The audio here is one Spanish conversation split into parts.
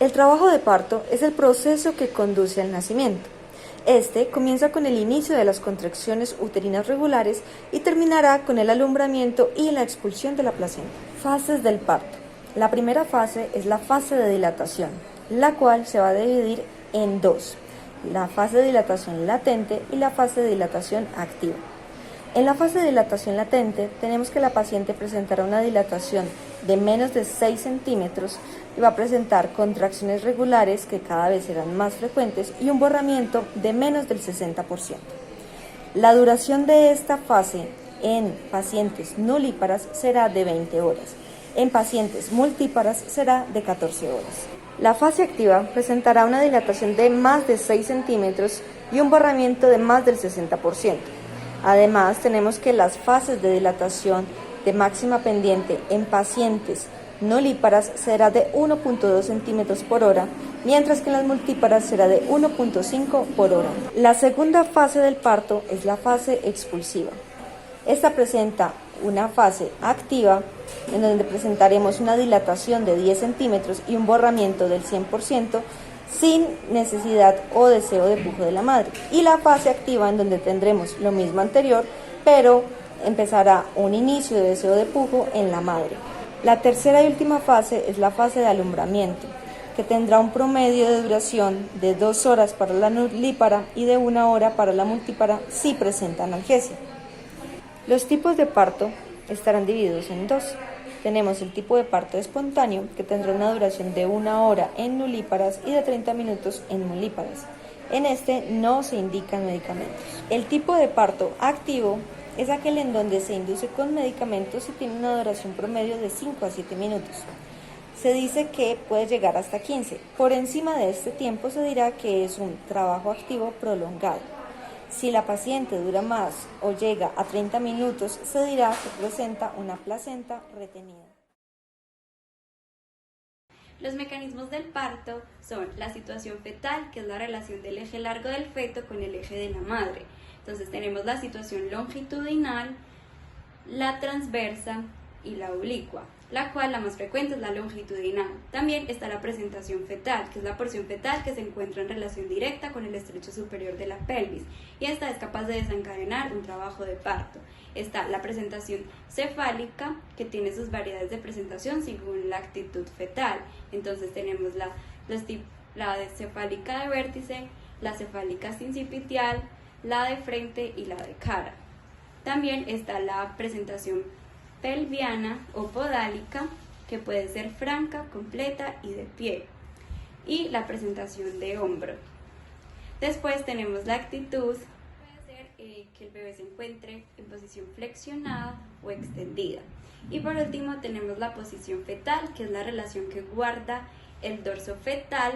El trabajo de parto es el proceso que conduce al nacimiento. Este comienza con el inicio de las contracciones uterinas regulares y terminará con el alumbramiento y la expulsión de la placenta. Fases del parto. La primera fase es la fase de dilatación, la cual se va a dividir en dos: la fase de dilatación latente y la fase de dilatación activa. En la fase de dilatación latente tenemos que la paciente presentará una dilatación de menos de 6 centímetros y va a presentar contracciones regulares que cada vez serán más frecuentes y un borramiento de menos del 60%. La duración de esta fase en pacientes nulíparas será de 20 horas, en pacientes multíparas será de 14 horas. La fase activa presentará una dilatación de más de 6 centímetros y un borramiento de más del 60%. Además, tenemos que las fases de dilatación de máxima pendiente en pacientes nulíparas será de 1.2 centímetros por hora, mientras que en las multíparas será de 1.5 por hora. La segunda fase del parto es la fase expulsiva. Esta presenta una fase activa en donde presentaremos una dilatación de 10 centímetros y un borramiento del 100%, sin necesidad o deseo de pujo de la madre, y la fase activa en donde tendremos lo mismo anterior, pero empezará un inicio de deseo de pujo en la madre. La tercera y última fase es la fase de alumbramiento, que tendrá un promedio de duración de 2 horas para la nulípara y de 1 hora para la multípara si presenta analgesia. Los tipos de parto estarán divididos en dos. Tenemos el tipo de parto espontáneo, que tendrá una duración de 1 hora en nulíparas y de 30 minutos en mulíparas. En este no se indican medicamentos. El tipo de parto activo es aquel en donde se induce con medicamentos y tiene una duración promedio de 5 a 7 minutos. Se dice que puede llegar hasta 15. Por encima de este tiempo se dirá que es un trabajo activo prolongado. Si la paciente dura más o llega a 30 minutos, se dirá que presenta una placenta retenida. Los mecanismos del parto son la situación fetal, que es la relación del eje largo del feto con el eje de la madre. Entonces tenemos la situación longitudinal, la transversa y la oblicua, la cual la más frecuente es la longitudinal. También está la presentación fetal, que es la porción fetal que se encuentra en relación directa con el estrecho superior de la pelvis, y esta es capaz de desencadenar un trabajo de parto. Está la presentación cefálica, que tiene sus variedades de presentación según la actitud fetal. Entonces tenemos la cefálica de vértice, la cefálica sincipitial, la de frente y la de cara. También está la presentación pelviana o podálica, que puede ser franca, completa y de pie, y la presentación de hombro. Después tenemos la actitud, puede ser que el bebé se encuentre en posición flexionada o extendida. Y por último tenemos la posición fetal, que es la relación que guarda el dorso fetal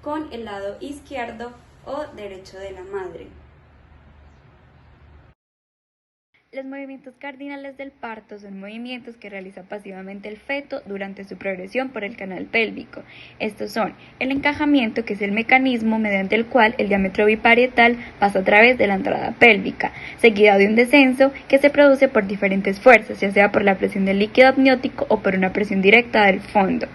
con el lado izquierdo o derecho de la madre. Los movimientos cardinales del parto son movimientos que realiza pasivamente el feto durante su progresión por el canal pélvico. Estos son el encajamiento, que es el mecanismo mediante el cual el diámetro biparietal pasa a través de la entrada pélvica, seguida de un descenso que se produce por diferentes fuerzas, ya sea por la presión del líquido amniótico o por una presión directa del fondo,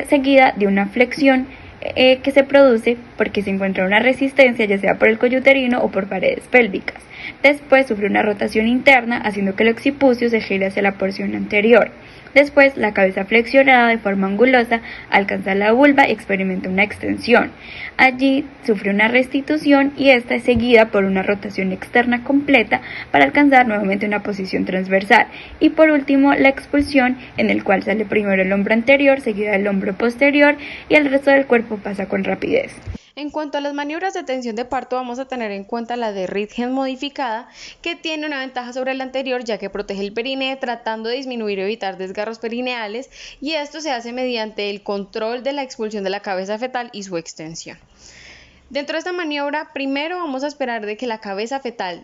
seguida de una flexión que se produce porque se encuentra una resistencia, ya sea por el cuello uterino o por paredes pélvicas. Después sufre una rotación interna, haciendo que el occipucio se gire hacia la porción anterior. Después, la cabeza flexionada de forma angulosa alcanza la vulva y experimenta una extensión. Allí sufre una restitución y esta es seguida por una rotación externa completa para alcanzar nuevamente una posición transversal. Y por último, la expulsión, en el cual sale primero el hombro anterior, seguida del hombro posterior, y el resto del cuerpo pasa con rapidez. En cuanto a las maniobras de tensión de parto, vamos a tener en cuenta la de Ritgen modificada, que tiene una ventaja sobre la anterior, ya que protege el perineo tratando de disminuir o evitar desgarros perineales, y esto se hace mediante el control de la expulsión de la cabeza fetal y su extensión. Dentro de esta maniobra, primero vamos a esperar de que la cabeza fetal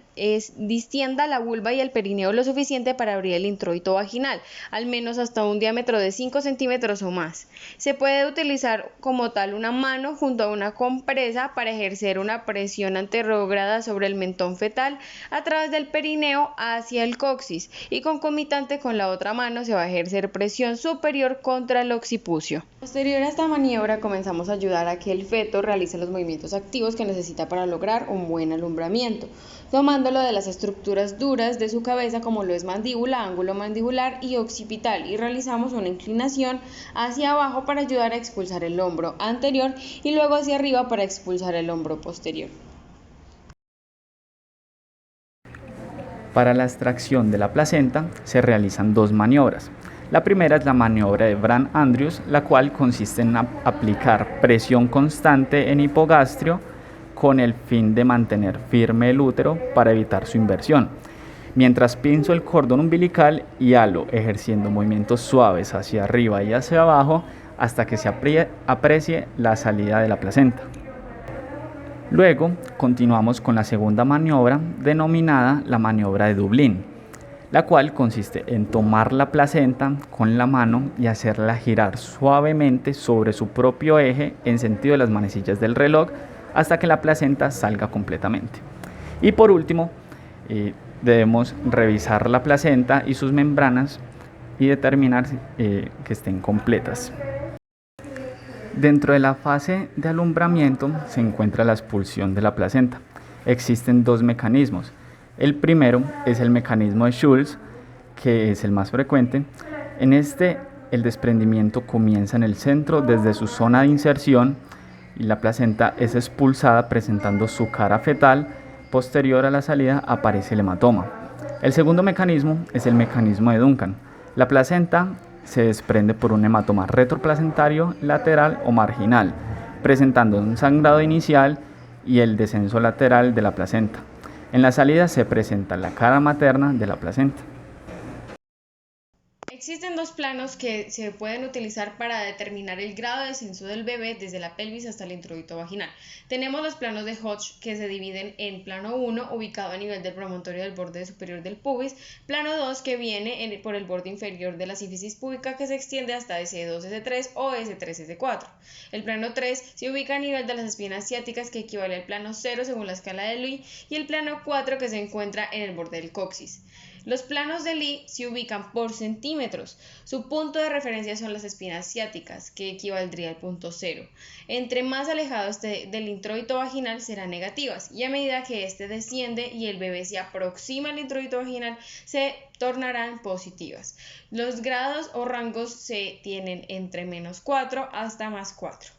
distienda la vulva y el perineo lo suficiente para abrir el introito vaginal, al menos hasta un diámetro de 5 centímetros o más. Se puede utilizar como tal una mano junto a una compresa para ejercer una presión anterrógrada sobre el mentón fetal a través del perineo hacia el coxis, y concomitante con la otra mano se va a ejercer presión superior contra el occipucio. Posterior a esta maniobra comenzamos a ayudar a que el feto realice los movimientos activos que necesita para lograr un buen alumbramiento, tomándolo de las estructuras duras de su cabeza como lo es mandíbula, ángulo mandibular y occipital, y realizamos una inclinación hacia abajo para ayudar a expulsar el hombro anterior y luego hacia arriba para expulsar el hombro posterior. Para la extracción de la placenta se realizan dos maniobras. La primera es la maniobra de Brandt-Andrews, la cual consiste en aplicar presión constante en hipogastrio con el fin de mantener firme el útero para evitar su inversión, mientras pinzo el cordón umbilical y halo, ejerciendo movimientos suaves hacia arriba y hacia abajo hasta que se aprecie la salida de la placenta. Luego continuamos con la segunda maniobra, denominada la maniobra de Dublín, la cual consiste en tomar la placenta con la mano y hacerla girar suavemente sobre su propio eje en sentido de las manecillas del reloj hasta que la placenta salga completamente. Y por último, debemos revisar la placenta y sus membranas y determinar que estén completas. Dentro de la fase de alumbramiento se encuentra la expulsión de la placenta. Existen dos mecanismos. El primero es el mecanismo de Schultz, que es el más frecuente. En este, el desprendimiento comienza en el centro desde su zona de inserción y la placenta es expulsada presentando su cara fetal. Posterior a la salida aparece el hematoma. El segundo mecanismo es el mecanismo de Duncan. La placenta se desprende por un hematoma retroplacentario, lateral o marginal, presentando un sangrado inicial y el descenso lateral de la placenta. En la salida se presenta la cara materna de la placenta. Existen dos planos que se pueden utilizar para determinar el grado de descenso del bebé desde la pelvis hasta el introito vaginal. Tenemos los planos de Hodge, que se dividen en plano 1, ubicado a nivel del promontorio del borde superior del pubis, plano 2, que viene por el borde inferior de la sínfisis púbica, que se extiende hasta S2, S3 o S3, S4. El plano 3 se ubica a nivel de las espinas ciáticas, que equivale al plano 0 según la escala de Lee, y el plano 4, que se encuentra en el borde del coxis. Los planos de Lee se ubican por centímetros. Su punto de referencia son las espinas ciáticas, que equivaldría al punto 0. Entre más alejado esté del introito vaginal serán negativas, y a medida que éste desciende y el bebé se aproxima al introito vaginal se tornarán positivas. Los grados o rangos se tienen entre -4 hasta +4.